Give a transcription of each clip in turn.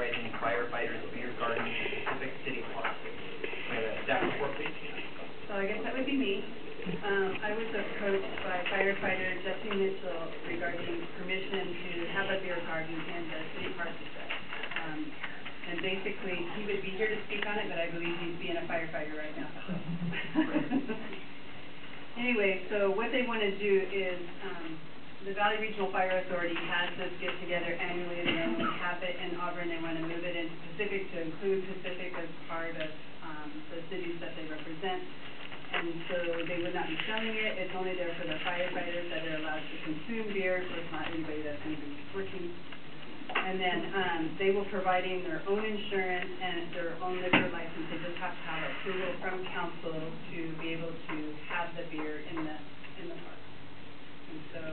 authorizing firefighters beer garden in specific city parks. May I have a staff report, please? So I guess that would be me. I was approached by firefighter Jesse Mitchell regarding permission to have a beer garden in the city park district. And basically, he would be here to speak on it, but I believe he's being a firefighter right now, so. Anyway, so what they want to do is, the Valley Regional Fire Authority has this get-together annually. They normally have it in Auburn. They want to move it into Pacific to include Pacific as part of the cities that they represent. And so they would not be selling it. It's only there for the firefighters that are allowed to consume beer, so it's not anybody that's going to be working. And then they will providing their own insurance and their own liquor license. They just have to have approval from council to be able to have the beer in the park. And so,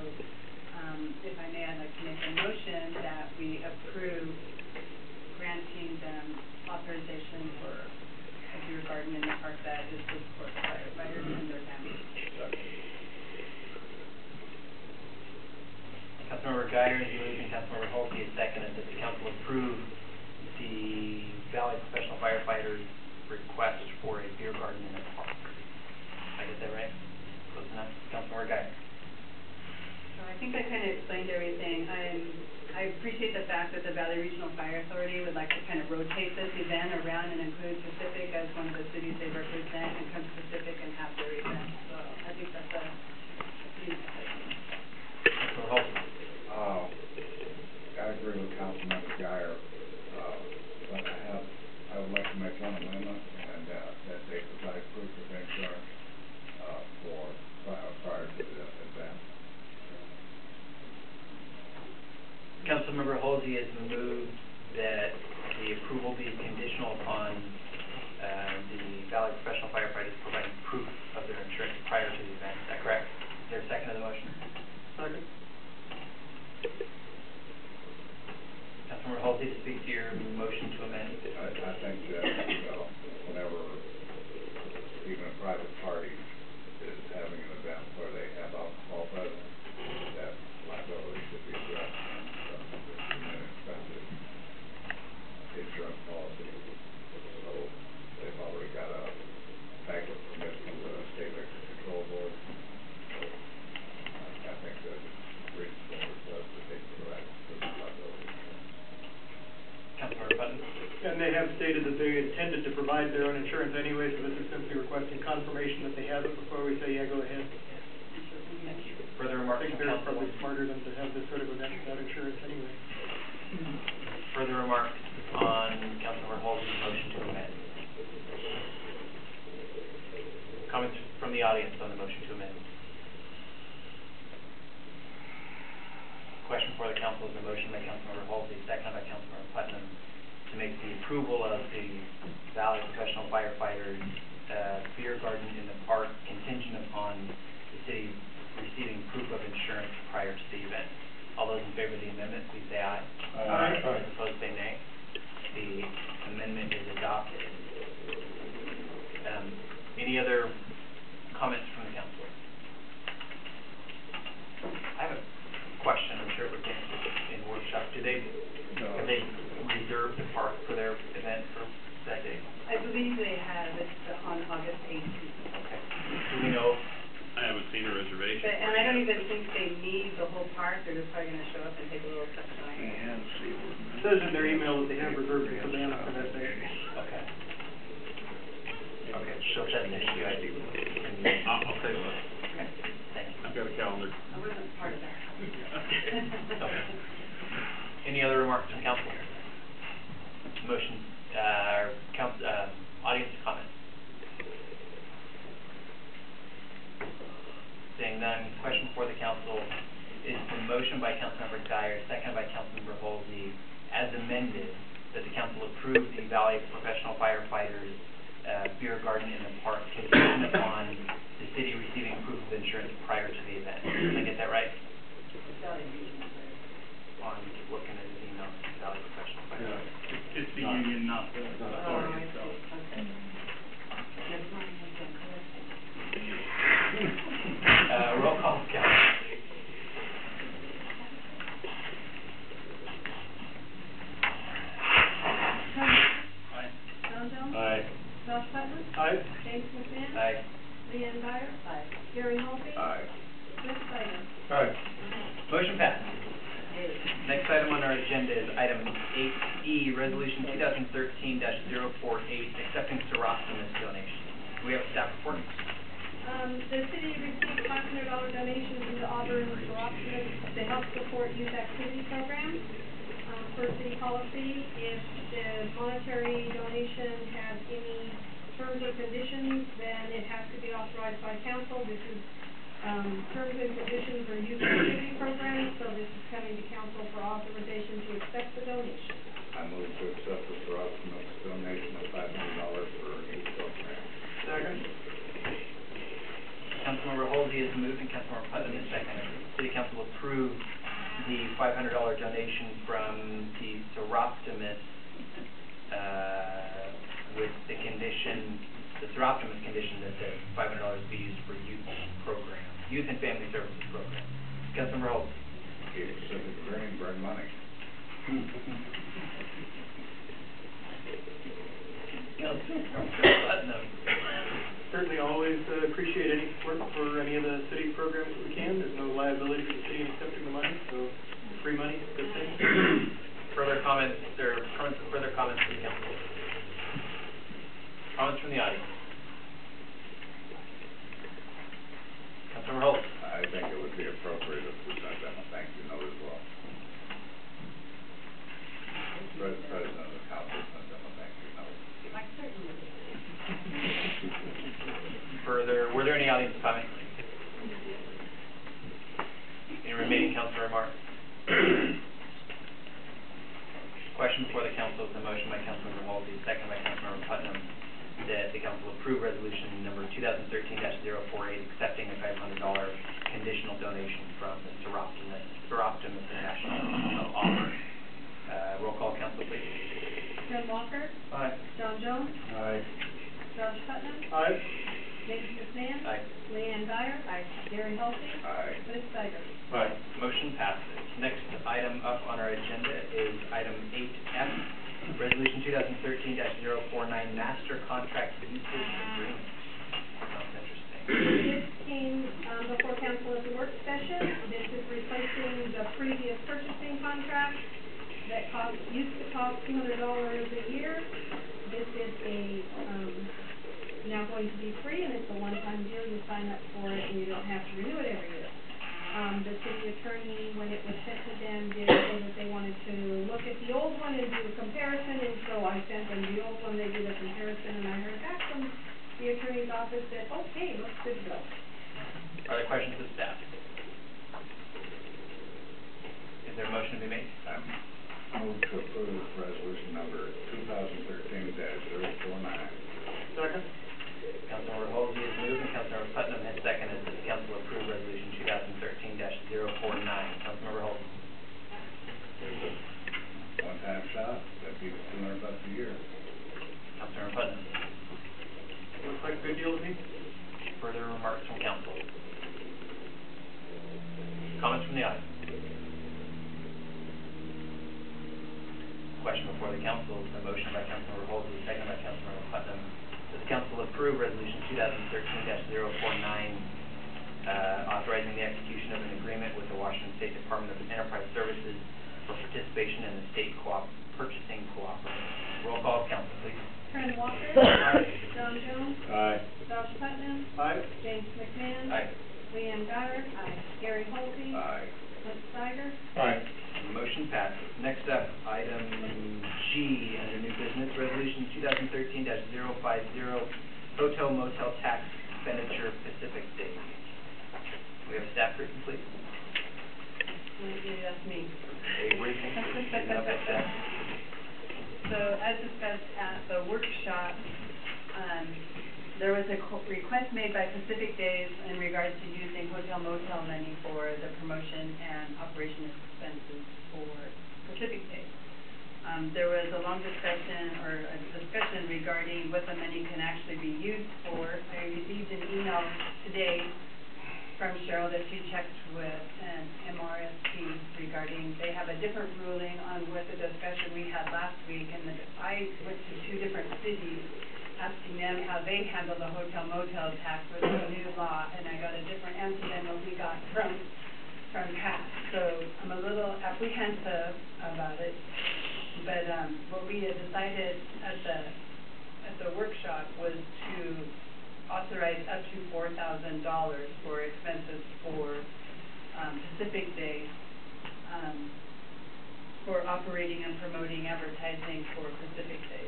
if I may, I'd like to make a motion that we approve granting them authorization for a beer garden in the park that is to support the firefighters and their families. Councilmember Guyer is moved and Councilmember Holtby is seconded that the council approve the Valley Professional Firefighters request for a beer garden in the park. Did I get that right? Close enough? Councilmember Guyer. So I think I kind of explained everything. I appreciate the fact that the Valley Regional Fire Authority would like to kind of rotate this event around and include Pacific as one of the cities they represent and come to Pacific and have their event. So I think that's a pretty nice idea. Councilmember Holtby. I agree with Councilmember Guyer, but I would like to make one amendment, and that they provide proof of insurance prior to the event. Councilmember Holtby has moved that the approval be conditional upon the Valley Professional Firefighters providing proof of their insurance prior to the event. Is that correct? Is there a second to the motion? Second. Councilmember Holtby, to speak to your motion to amend. I think that whenever even a private party is having an event where they have alcohol present, that liability should be addressed in an expensive insurance policy. So they've already got a banquet permit from the State Liquor Control Board. So I think that it's reasonable request that they provide proof of liability insurance. Councilmember Button. And they have stated that they intended to provide their own insurance anyway, so this is simply requesting confirmation that they have it before we say, yeah, go ahead. Thank you. Further remarks I think from they're council? probably smarter than to have this sort of event without insurance anyway. Further remarks on Councilmember Holtby's motion to amend? Comments from the audience on the motion to amend? Question for the council is a motion by Councilmember Holtby, seconded by Councilmember Putnam, to make the approval of the Valley Professional Firefighters beer garden in the park contingent upon the city receiving proof of insurance prior to the event. All those in favor of the amendment, please say aye. Aye. Those opposed, say nay. The amendment is adopted. Any other comments from the council? I have a question. I'm sure it would be answered in workshop. Have they reserved the park for their event for that day? I believe they have. It's on August 18th. Okay. Do we know? I haven't seen a reservation. And I don't even think they need the whole park. They're just probably going to show up and take a little section on it. It says in their email that they have reserved the cabana for that day. Okay. Okay, so if that's an issue, I do. I'll say what. Okay, thank you. I've got a calendar. I wasn't part of that. Okay. Any other remarks from council? Motion, audience comments? Seeing none, question for the council is the motion by Councilmember Guyer, seconded by Councilmember Holtby, as amended, that the council approve the Valley Professional Firefighters beer garden in the park contingent upon the city receiving proof of insurance prior to the event. Did I get that right? Valley Regional Fire. On looking at his email, Valley Professional Firefighters. It's the union, not the authority itself. Okay. Never mind, I can correct it. Roll call, council. agenda is item 8E, Resolution 2013-048, accepting Seroptimus donations. Do we have a staff report? The city received $500 donations from the Auburn Seroptimus to help support youth activity programs. Per city policy, if the monetary donation has any terms or conditions, then it has to be authorized by council. This is terms and conditions for youth activity programs, so this is coming to council for authorization to accept the donation. I move to accept the Seroptimus donation of $500 for youth program. Second. Councilmember Holsey has moved and Councilmember Putnam has seconded. City Council approved the $500 donation from the Seroptimus, with the condition, the Seroptimus condition that the $500 be used for youth programs, youth and family services programs. Councilmember Holsey. Keep Pacific green, burn money. Councilmember Putnam. Certainly always appreciate any support for any of the city programs that we can. There's no liability for the city in accepting the money, so free money, good thing. Further comments, further comments from the council? Comments from the audience? Councilmember Holt. I think it would be appropriate if we sent them a thank you note as well. President of the council sent them a thank you note. I certainly will. Further, were there any audience comments? Any remaining council remarks? Question before the council is a motion by Councilmember Halsey, second by Councilmember Putnam, that the council approve resolution number 2013-048, accepting a $500 conditional donation from the Seroptimus International of Auburn. Roll call, council, please. Ken Walker. Aye. John Jones. Aye. Josh Putnam. Aye. James McMahon. Aye. Leanne Dyer. Gary Holsey. Aye. Chris Steiger. Aye. Motion passes. Next item up on our agenda is item 8F, Resolution 2013-049, Master Contract Usage Agreement. Sounds interesting. This came before council at the work session. This is replacing the previous purchasing contract that used to cost $200 a year. This is now going to be free, and it's a one-time deal. You sign up for it, and you don't have to renew it every year. The city attorney, when it was sent to them, did say that they wanted to look at the old one and do a comparison, and so I sent them the old one. They did a comparison, and I heard back from the attorney's office that, okay, looks good to go. Are there questions of staff? Is there a motion to be made? Move to approve resolution number 2013-049. Second. Councilmember Halsey has moved and Councilmember Putnam has seconded that the council approve resolution 2013-049. Councilmember Halsey. It's a one-time shot, that beats $200 a year. Councilmember Putnam. Looks like a good deal to me. Further remarks from council? Comments from the audience? Question before the council is a motion by Councilmember Halsey, second by Councilmember Putnam, that the council approve resolution 2013-049, authorizing the execution of an agreement with the Washington State Department of Enterprise Services for participation in the state purchasing cooperative. Roll call, council, please. Ken Walker. Aye. John Jones. Aye. Josh Putnam. Aye. James McMahon. Aye. Leanne Dyer. Gary Holsey. Aye. Chris Steiger. Aye. Motion passes. Next up, item G under new business, resolution 2013-050, hotel motel tax expenditure Pacific Days. We have a staff briefing, please. That's me. A briefing, please. Taken up by staff. So as discussed at the workshop, there was a request made by Pacific Days in regards to using hotel motel money for the promotion and operation expenses for Pacific Days. There was a long discussion regarding what the money can actually be used for. I received an email today from Cheryl that she checked with an MRSP regarding, they have a different ruling on what the discussion we had last week, and I went to 2 different cities asking them how they handle the hotel motel tax with the new law, and I got a different answer than what we got from from past, so I'm a little apprehensive about it. But, what we had decided at the workshop was to authorize up to $4,000 for expenses for, Pacific Day, for operating and promoting advertising for Pacific Day.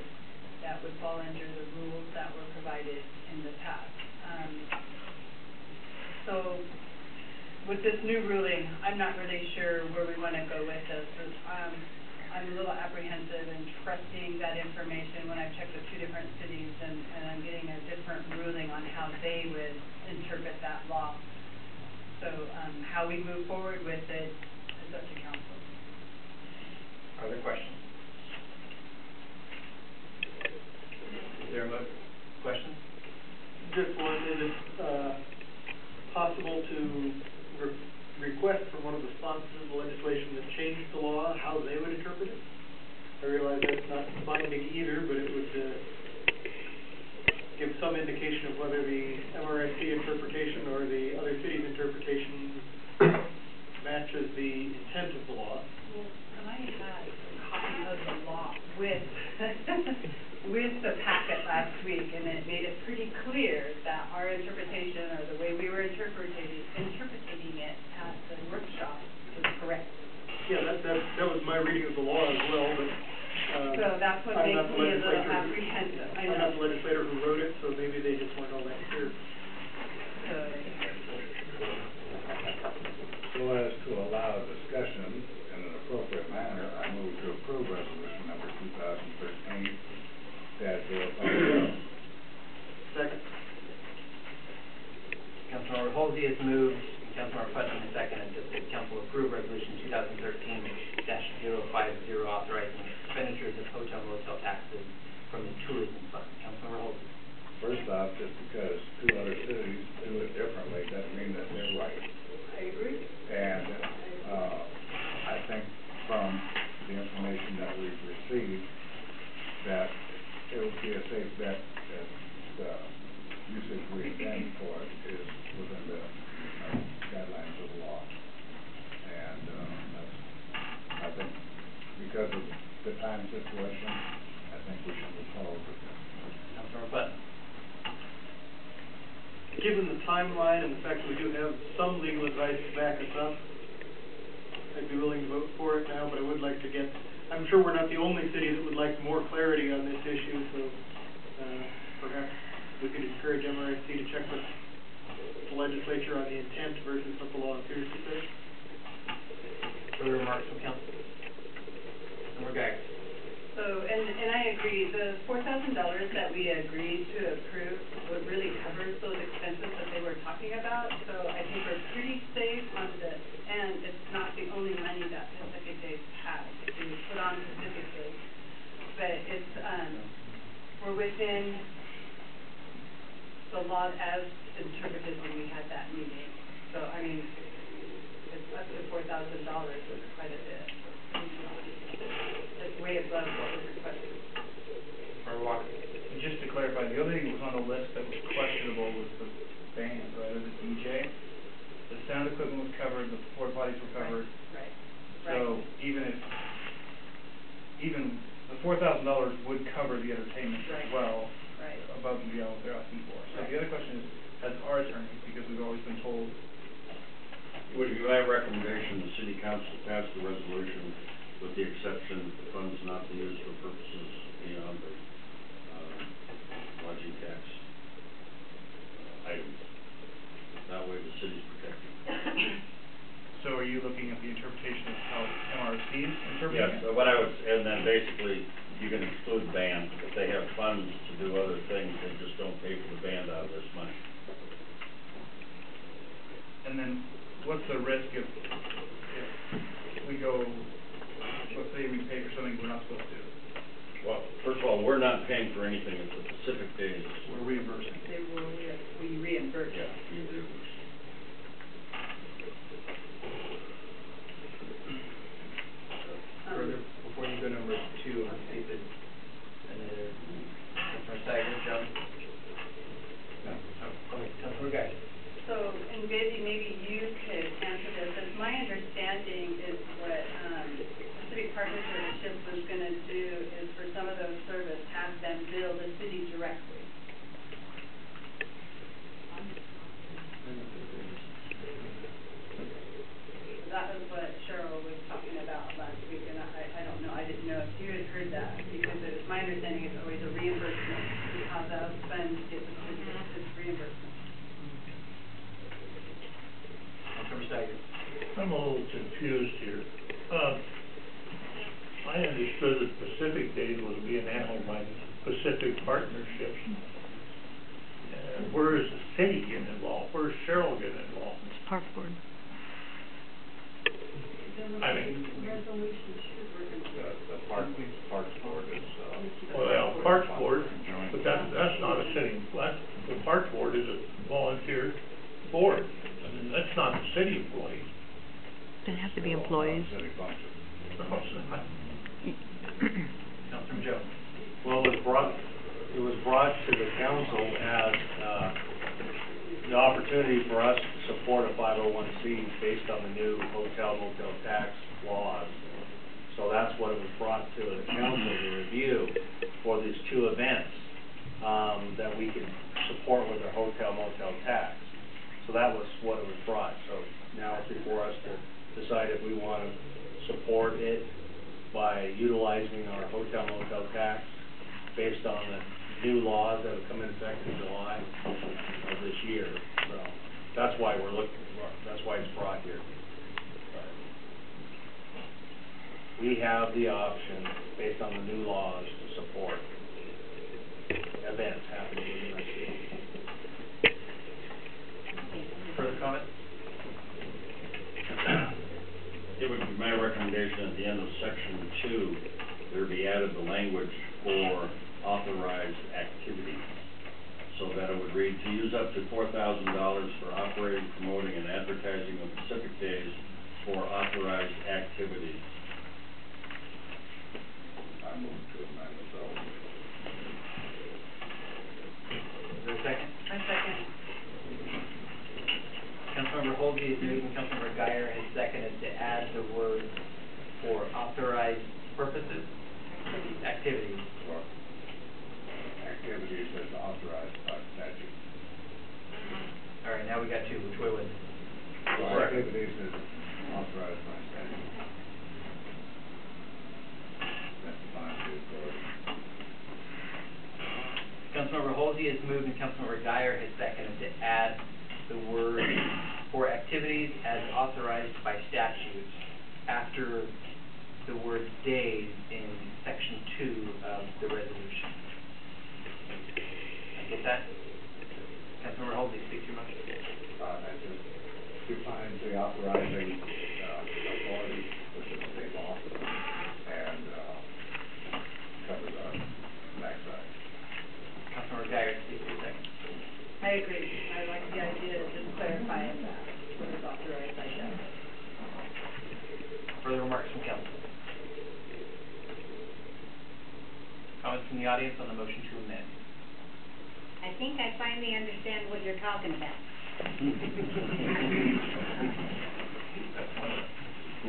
That would fall under the rules that were provided in the past. So with this new ruling, I'm not really sure where we want to go with this. I'm a little apprehensive in trusting that information when I've checked with two different cities and I'm getting a different ruling on how they would interpret that law. So, how we move forward with it is up to council. Other questions? Is there a question? Just one, is it, possible to request from one of the sponsors of the legislation that changed the law, how they would interpret it? I realize that's not binding either, but it would, give some indication of whether the MRSC interpretation or the other city's interpretation matches the intent of the law. Well, and I had a copy of the law with, with the packet last week, and it made it pretty clear that our interpretation, or the way we were interpreting it at the workshop, was correct. Yeah, that was my reading of the law as well, but, So that's what I'm makes not the me a little legislator. apprehensive. I I'm not the know. legislator who wrote it, so maybe they just weren't all that clear. So as to allow discussion in an appropriate manner, I move to approve resolution number 2013-050. Second. Councilmember Halsey has moved, and Councilmember Putnam has seconded that the council approve resolution 2013-050, authorizing expenditures of hotel motel taxes from the tourism fund. Councilmember Halsey. First off, just because two other cities do it differently doesn't mean that they're right. I agree. And, I think from the information that we've received, that it would be a safe bet that the usage we intend for it is within the guidelines of the law. And, that's, I think, because of the time situation, I think we should move forward with this. Councilmember Putnam. Given the timeline and the fact that we do have some legal advice to back us up, I'd be willing to vote for it now, but I would like to get, I'm sure we're not the only city that would like more clarity on this issue, so, perhaps we could encourage MRSC to check with the legislature on the intent versus what the law appears to say. Further remarks from council? Councilmember Geiger. So, and I agree, the $4,000 that we agreed to approve would really cover those expenses that they were talking about. So I think we're pretty safe on this, and it's not the only money that Pacific Day has to put on Pacific Day. But it's, we're within the law as interpreted when we had that meeting. So, I mean, it's up to $4,000 is quite a bit. It's way above what was requested. Member Walker. Just to clarify, the other thing that was on the list that was questionable was the band, right, or the DJ. The sound equipment was covered, the porta potties were covered. Right. So even the $4,000 would cover the entertainment as well, Right. above and beyond what they're asking for. So Right. the other question is, as our attorney, because we've always been told. It would be my recommendation the city council pass the resolution with the exception that the funds not be used for purposes beyond the, lodging tax, items. That way the city's protected. So are you looking at the interpretation of how MRC is interpreting Yes, it? and then basically, you can exclude band. If they have funds to do other things, they just don't pay for the band out of this money. And then what's the risk if we go, let's say we pay for something we're not supposed to? Well, first of all, we're not paying for anything at the Pacific Days. We're reimbursing. They will, we reimburse. Yeah, we reimburse. Further, before you go to number 2, let's see if there's another, Councilmember Steiger, Jones? No. Okay, Councilmember Geiger. So, and maybe you could answer this. It's my wanna do is for some of those service, have them bill the city directly. That was what Cheryl was talking about last week, and I don't know, I didn't know if you had heard that, because it was my understanding it's always a reimbursement, how those funds get the city, it's reimbursement. Councilmember Steiger. I'm a little confused here. I understood that Pacific Days was being handled by Pacific Partnerships. Where is the city getting involved? Where's Cheryl getting involved? It's Park Board. I mean, Resolution. The Parks Board is, well, Parks Board, but that's not a city, the Parks Board is a volunteer board. I mean, that's not the city employees. Doesn't have to be employees. city function. No, it's not. Councilmember Jones. Well, it was brought to the council as, the opportunity for us to support a 501c based on the new hotel motel tax laws. So that's what it was brought to the council to review for these two events, that we could support with our hotel motel tax. So that was what it was brought. So now it's before us to decide if we want to support it by utilizing our hotel motel tax based on the new laws that have come into effect in July of this year. So that's why that's why it's brought here. But we have the option, based on the new laws, to support events happening within our city. Further comment? It would be my recommendation at the end of section 2, there be added the language for authorized activity, so that it would read, to use up to $4,000 for operating, promoting, and advertising of Pacific Days for authorized activities. I move to amend the bill. Is there a second? A second. Councilmember Holsey is moved and Councilmember Guyer has seconded to add the word for authorized purposes, activities. For activities as authorized by statute. All right, now we got two. Which way was it? For activities as authorized by statute. That defines the authority. Councilmember Holsey has moved and Councilmember Guyer has seconded to add the word for activities as authorized by statute after the word days in section 2 of the resolution. Get that? Councilmember Holsey, speak to your motion. That just defines the authorizing, authority, which is state law, and, covers our backside. Councilmember Guyer, speak to your second. I agree, I like the idea of just clarifying that, what is authorized, I guess. Further remarks from council? Comments from the audience on the motion to amend? I think I finally understand what you're talking about. That's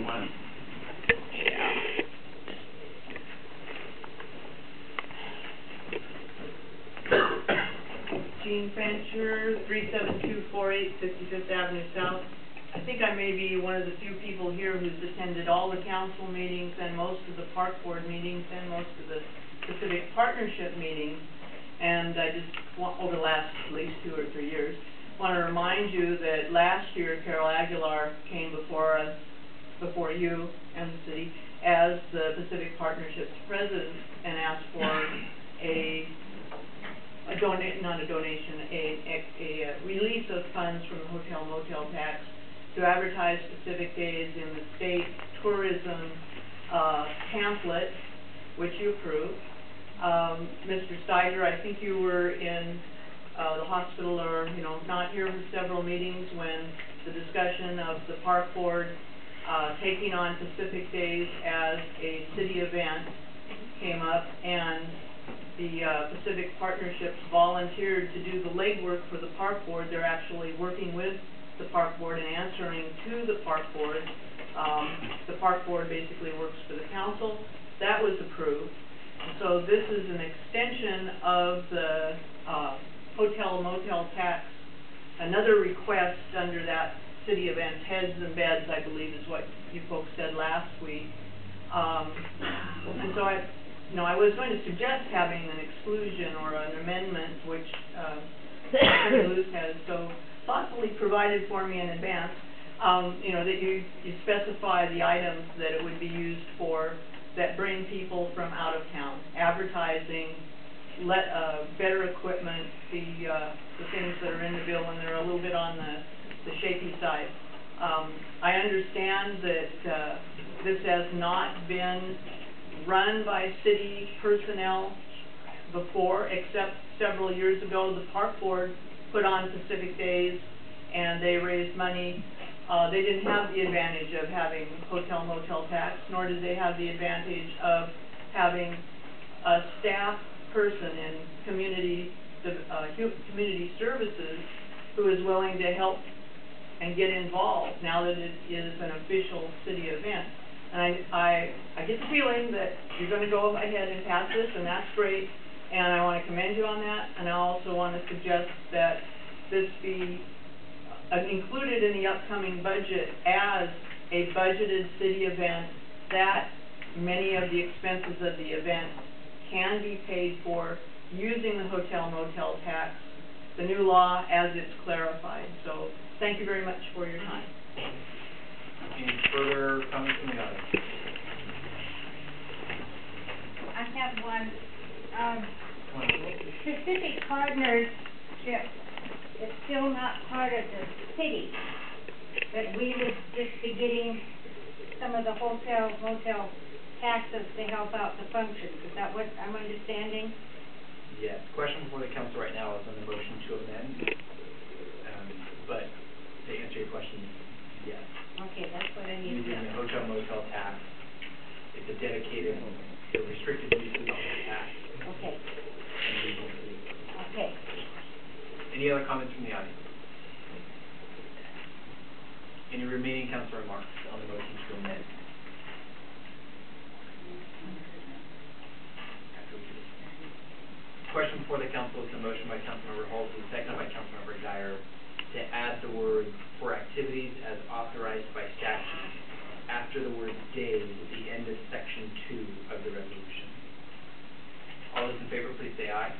one. Yeah. Jean Fancher, 37248 55th Avenue South. I think I may be one of the few people here who's attended all the council meetings and most of the park board meetings and most of the Pacific Partnership meetings. And I just want, over the last at least 2 or 3 years, want to remind you that last year Carol Aguilar came before us, before you and the city, as the Pacific Partnership's president and asked for a release of funds from the hotel motel tax to advertise Pacific Days in the state tourism pamphlet, which you approved. Mr. Steiger, I think you were in the hospital or, not here for several meetings when the discussion of the park board taking on Pacific Days as a city event came up, and the Pacific Partnerships volunteered to do the legwork for the park board. They're actually working with the park board and answering to the park board. The park board basically works for the council. That was approved. I was going to suggest having an exclusion or an amendment, which, Attorney Luce has so thoughtfully provided for me in advance, that you specify the items that it would be used for that bring people from out of town, advertising, better equipment, the things that are in the bill, and they're a little bit on the shaky side. I understand that this has not been run by city personnel before, except several years ago, the park board put on Pacific Days, and they raised money. They didn't have the advantage of having hotel motel tax, nor did they have the advantage of having a staff person in community services who is willing to help and get involved now that it is an official city event. And I get the feeling that you're going to go ahead and pass this, and that's great, and I want to commend you on that, and I also want to suggest that this be included in the upcoming budget as a budgeted city event, that many of the expenses of the event can be paid for using the hotel motel tax, the new law as it's clarified. So thank you very much for your time. Any further comments from the audience? I have one. Pacific Partnership is still not part of the city, but we would just be getting some of the hotel, motel taxes to help out the functions. Is that what I'm understanding? Yes. Question before the council right now is on the motion to amend. But to answer your question, yes. Okay, that's what I need to Using the know. hotel motel tax, it's a dedicated, the restricted uses on the tax. Okay, And legal fees. okay. Any other comments from the audience? Any remaining council remarks on the motion to amend? Question before the council is a motion by Councilmember Halsey, seconded by Councilmember Dyer, to add the word "for activities as authorized by statute" after the word "days" at the end of section 2 of the resolution. All those in favor, please say aye.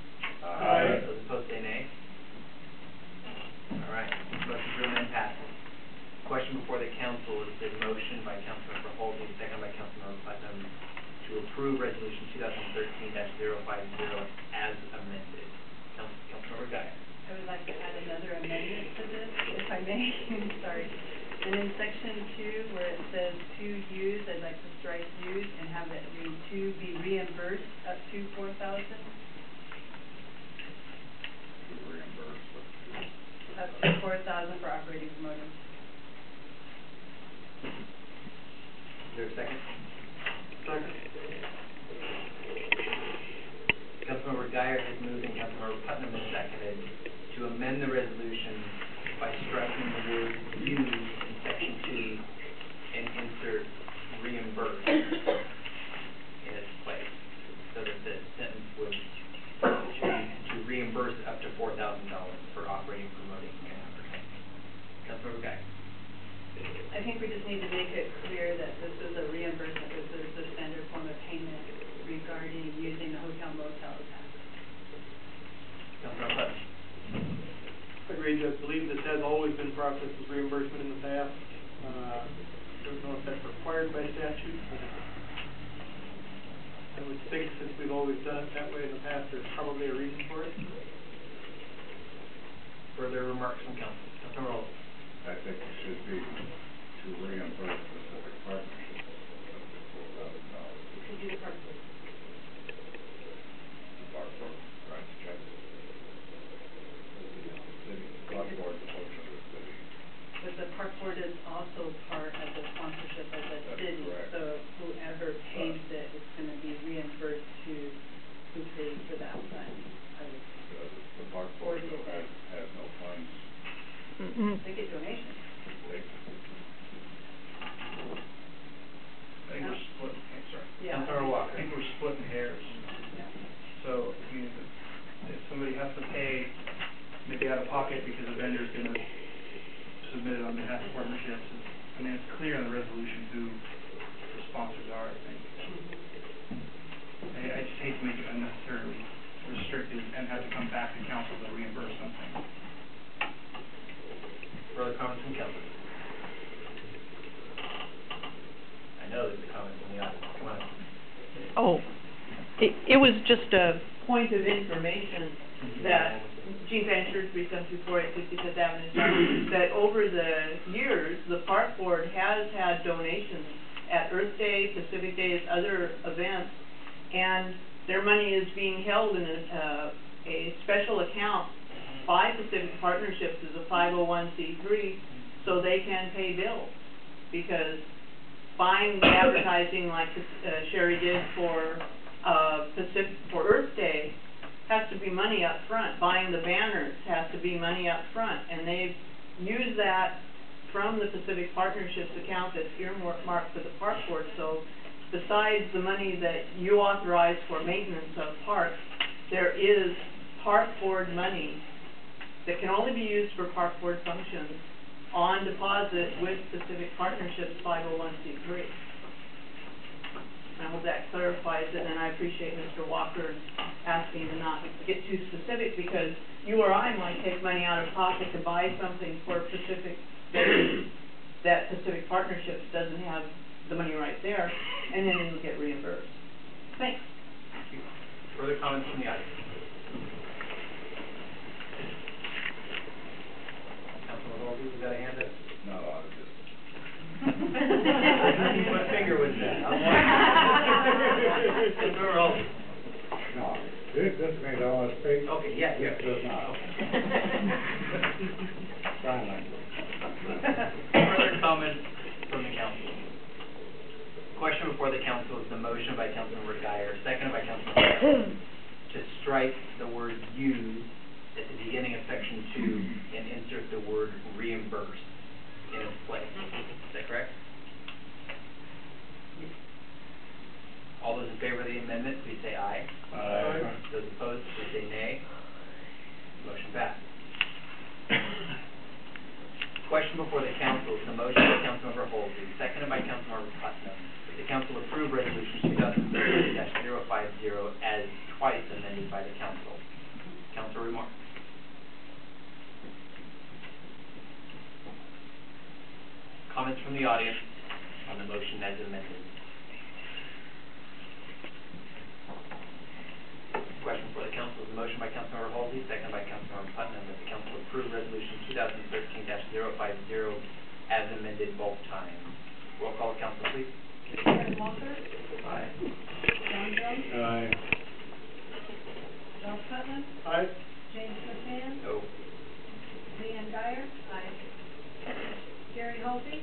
Aye. Those opposed, say nay. All right, motion to amend passes. Question before the council is the motion by Councilmember Halsey, seconded by Councilmember Putnam, to approve resolution 2013-050 as amended. Councilmember Guyer. I would like to add another amendment to this, if I may. Sorry. And in section 2, where it says to use, I'd like to strike use and have it read to be reimbursed up to $4,000. To reimburse Up to $4,000 for operating promoting. Is there a second? Second. Councilmember Guyer has moved and Councilmember Putnam has seconded to amend the resolution by striking the word "use" in section 2 and insert "reimburse" in its place, so that the sentence would to reimburse up to $4,000 for operating, promoting, and advertising. Councilmember Guyer. I think we just need to make it clear that this is a reimbursement, this is the standard form of payment regarding using the hotel motel tax. Councilmember Putnam. Agreed. I believe this has always been processed as reimbursement in the past. Don't know if that's required by statute, but I would think since we've always done it that way in the past, there's probably a reason for it. Further remarks from council. Councilmember Halsey. I think it should be to reimburse Pacific Partnership up to $4,000. Could you park this? The park board writes checks. The park board is a portion of the city. But the park board is also part of the sponsorship of the That's city. correct. So whoever pays it is going to be reimbursed to who pays for that fund. I would The park board though has no funds. They get donations. They, I think we're splitting, sorry. Yeah. Councilmember Walker. I think we're splitting hairs. Yeah. So, I mean, if somebody has to pay maybe out of pocket because a vendor's gonna submit it on behalf of partnerships, I mean, it's clear in the resolution who the sponsors are, I think. I hate to make it unnecessarily restrictive and have to come back to council to reimburse something. Further comments from council? I know there's a comment from the audience, come on. Oh, it was just a, Point of information that Gene Ventures, 3724 65th Avenue, that over the years, the park board has had donations at Earth Day, Pacific Days, other events, and their money is being held in a special account by Pacific Partnerships as a 501c3, so they can pay bills. Because buying the advertising like Sherry did for Earth Day has to be money up front. Buying the banners has to be money up front, and they've used that from the Pacific Partnerships account that's earmarked for the park board. So besides the money that you authorize for maintenance of parks, there is park board money that can only be used for park board functions on deposit with Pacific Partnerships 501c3. I hope that clarifies it, and I appreciate Mr. Walker asking to not get too specific, because you or I might take money out of pocket to buy something for Pacific that Pacific Partnerships doesn't have the money right there, and then you'll get reimbursed. Thanks. Further comments from the audience? Councilman Wolsey, you got a hand up? No, I was just, What finger was that? I'm watching. Councilman Wolsey. no, this means I want to speak. Okay, yeah, yeah. This does not. Sign language. Further comments from the council? Question before the council is the motion by Councilmember Guyer, seconded by Councilmember Guyer, to strike the word use at the beginning of section 2 and insert the word reimburse in its place. Is that correct? All those in favor of the amendment, please say aye. Aye. Those opposed, please say nay. Motion passed. Question before the council is the motion by Councilmember Holsey, seconded by Councilmember Putnam, that the council approve resolution 2013-050 as twice amended by the council. Council remarks. Comments from the audience on the motion as amended. Question for the council is the motion by Councilmember Holsey, seconded by Councilmember Putnam, that the council approve resolution 2013-050 as amended both times. Roll call, council, please. Karen Walker, Aye. John Jones, Aye. Ralph Putnam, Aye. James McMahon, No. Leanne Dyer. Aye. Gary Holsey,